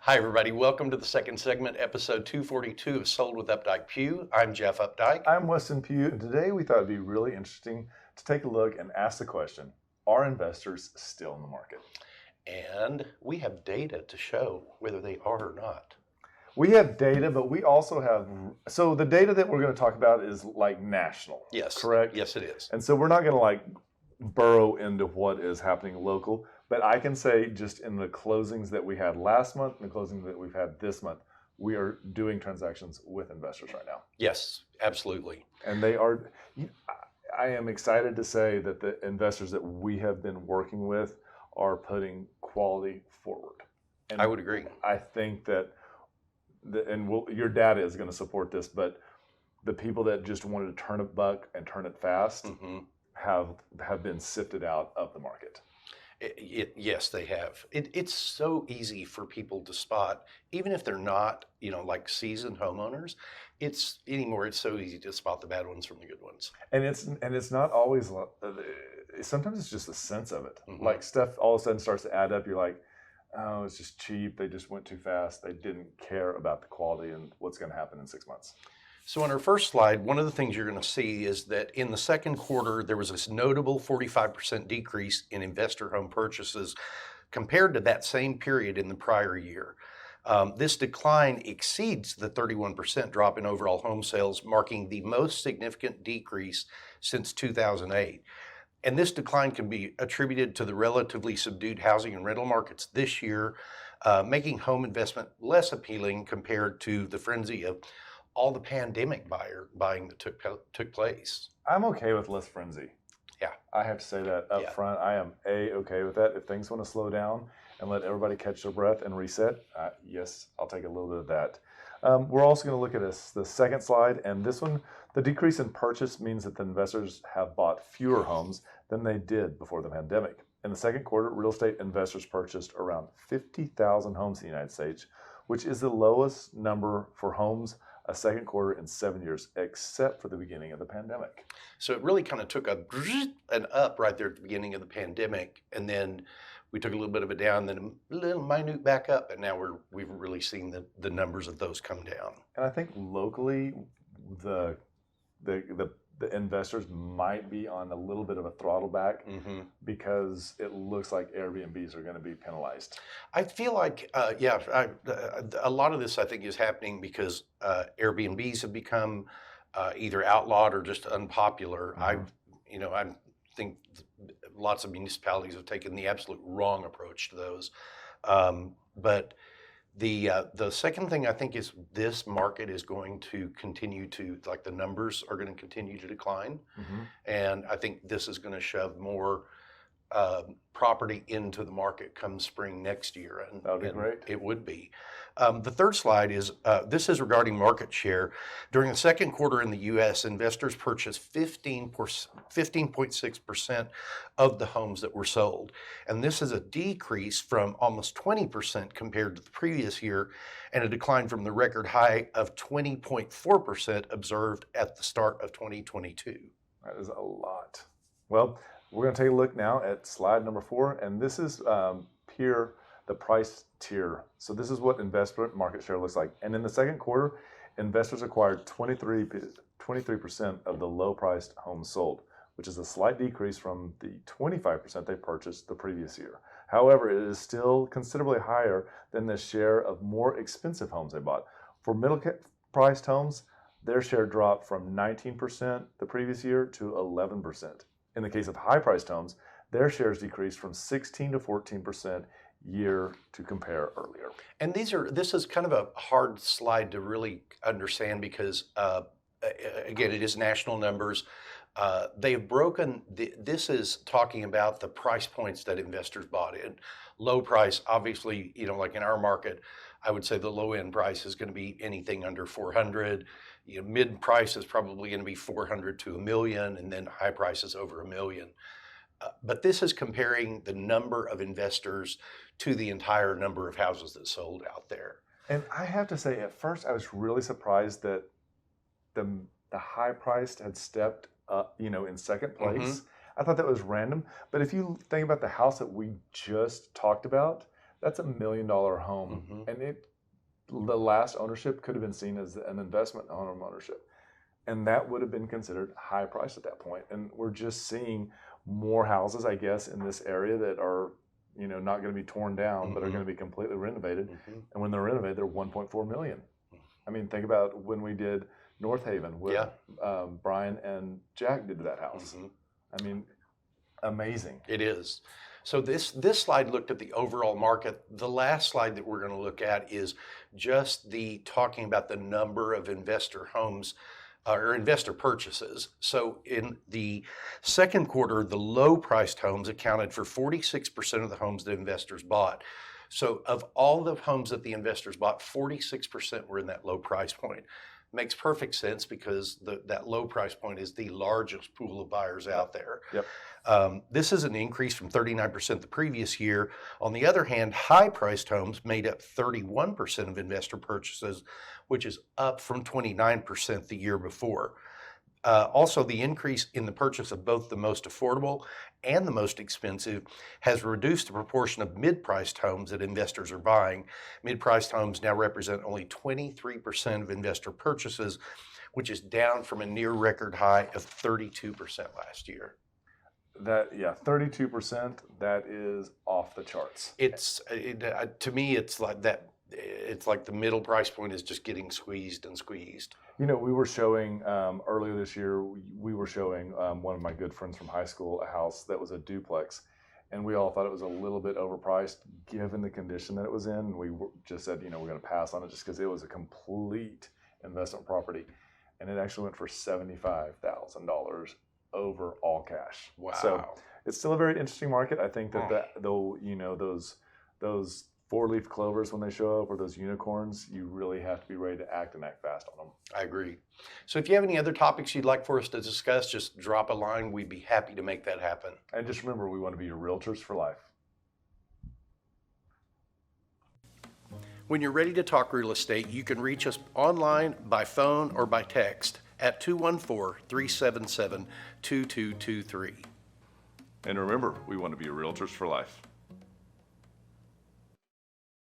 Hi, everybody. Welcome to the second segment, episode 242 of Sold with Updike Pugh. I'm Jeff Updike. I'm Weston Pugh, and today we thought it'd be really interesting to take a look and ask the question, are investors still in the market? And we have data to show whether they are or not. We have data, but we also have, so the data that we're going to talk about is like national, Yes. correct? Yes, it is. And so we're not going to burrow into what is happening local, but I can say just in the closings that we had last month and the closings that we've had this month, we are doing transactions with investors right now. Yes, absolutely. And they are, I am excited to say that the investors that we have been working with are putting quality forward. And I would agree. I think that, your data is going to support this, but the people that just wanted to turn a buck and turn it fast have been sifted out of the market. Yes, they have. It's so easy for people to spot, even if they're not, like seasoned homeowners. It's so easy to spot the bad ones from the good ones. And it's not always. Sometimes it's just a sense of it. Mm-hmm. Like stuff all of a sudden starts to add up. You're like, oh, it's just cheap. They just went too fast. They didn't care about the quality and what's going to happen in 6 months. So on our first slide, one of the things you're going to see is that in the second quarter, there was this notable 45% decrease in investor home purchases compared to that same period in the prior year. This decline exceeds the 31% drop in overall home sales, marking the most significant decrease since 2008. And this decline can be attributed to the relatively subdued housing and rental markets this year, making home investment less appealing compared to the frenzy of all the pandemic buying that took place. I'm okay with less frenzy. Yeah. I have to say that up front. I am okay with that. If things want to slow down and let everybody catch their breath and reset, yes, I'll take a little bit of that. We're also going to look at the second slide, and this one, the decrease in purchase means that the investors have bought fewer homes than they did before the pandemic. In the second quarter, real estate investors purchased around 50,000 homes in the United States, which is the lowest number for homes a second quarter in 7 years, except for the beginning of the pandemic. So it really kind of took an up right there at the beginning of the pandemic, and then we took a little bit of a down, then a little minute back up, and now we've really seen the numbers of those come down. And I think locally, the investors might be on a little bit of a throttle back because it looks like Airbnbs are going to be penalized. I feel like, a lot of this I think is happening because Airbnbs have become either outlawed or just unpopular. I think lots of municipalities have taken the absolute wrong approach to those. But the second thing I think is this market is going to continue to, like the numbers are going to continue to decline. And I think this is going to shove more property into the market come spring next year. And that would be great. It would be. The third slide is, this is regarding market share. During the second quarter in the U.S., investors purchased 15.6% of the homes that were sold. And this is a decrease from almost 20% compared to the previous year, and a decline from the record high of 20.4% observed at the start of 2022. That is a lot. Well, we're going to take a look now at slide number 4, and this is the price tier. So this is what investment market share looks like. And in the second quarter, investors acquired 23% of the low-priced homes sold, which is a slight decrease from the 25% they purchased the previous year. However, it is still considerably higher than the share of more expensive homes they bought. For middle-priced homes, their share dropped from 19% the previous year to 11%. In the case of high-priced homes, their shares decreased from 16 to 14% year to compare earlier. And this is kind of a hard slide to really understand because, again, it is national numbers. They've broken, this is talking about the price points that investors bought in. Low price, obviously, like in our market, I would say the low end price is going to be anything under 400. Mid price is probably going to be 400 to $1 million, and then high price is over $1 million. But this is comparing the number of investors to the entire number of houses that sold out there. And I have to say, at first, I was really surprised that the high priced had stepped up, in second place. I thought that was random. But if you think about the house that we just talked about, That's $1 million home, and the last ownership could have been seen as an investment home ownership, and that would have been considered high price at that point. And we're just seeing more houses, I guess, in this area that are, not going to be torn down, but are going to be completely renovated. And when they're renovated, they're 1.4 million. I mean, think about when we did North Haven, what Brian and Jack did to that house. I mean, amazing. It is. So this slide looked at the overall market. The last slide that we're going to look at is just talking about the number of investor homes or investor purchases. So in the second quarter, the low-priced homes accounted for 46% of the homes that investors bought. So of all the homes that the investors bought, 46% were in that low price point. Makes perfect sense because that low price point is the largest pool of buyers out there. This is an increase from 39% the previous year. On the other hand, high-priced homes made up 31% of investor purchases, which is up from 29% the year before. Also, the increase in the purchase of both the most affordable and the most expensive has reduced the proportion of mid-priced homes that investors are buying. Mid-priced homes now represent only 23% of investor purchases, which is down from a near record high of 32% last year. 32%, that is off the charts. To me, it's like that. It's like the middle price point is just getting squeezed and squeezed. We were showing earlier this year, we were showing one of my good friends from high school a house that was a duplex, and we all thought it was a little bit overpriced given the condition that it was in. We just said, we're going to pass on it just because it was a complete investment property, and it actually went for $75,000 over all cash. Wow! So it's still a very interesting market. I think that those four-leaf clovers, when they show up, or those unicorns, you really have to be ready to act and act fast on them. I agree. So if you have any other topics you'd like for us to discuss, just drop a line. We'd be happy to make that happen. And just remember, we want to be your realtors for life. When you're ready to talk real estate, you can reach us online, by phone, or by text at 214-377-2223. And remember, we want to be your realtors for life.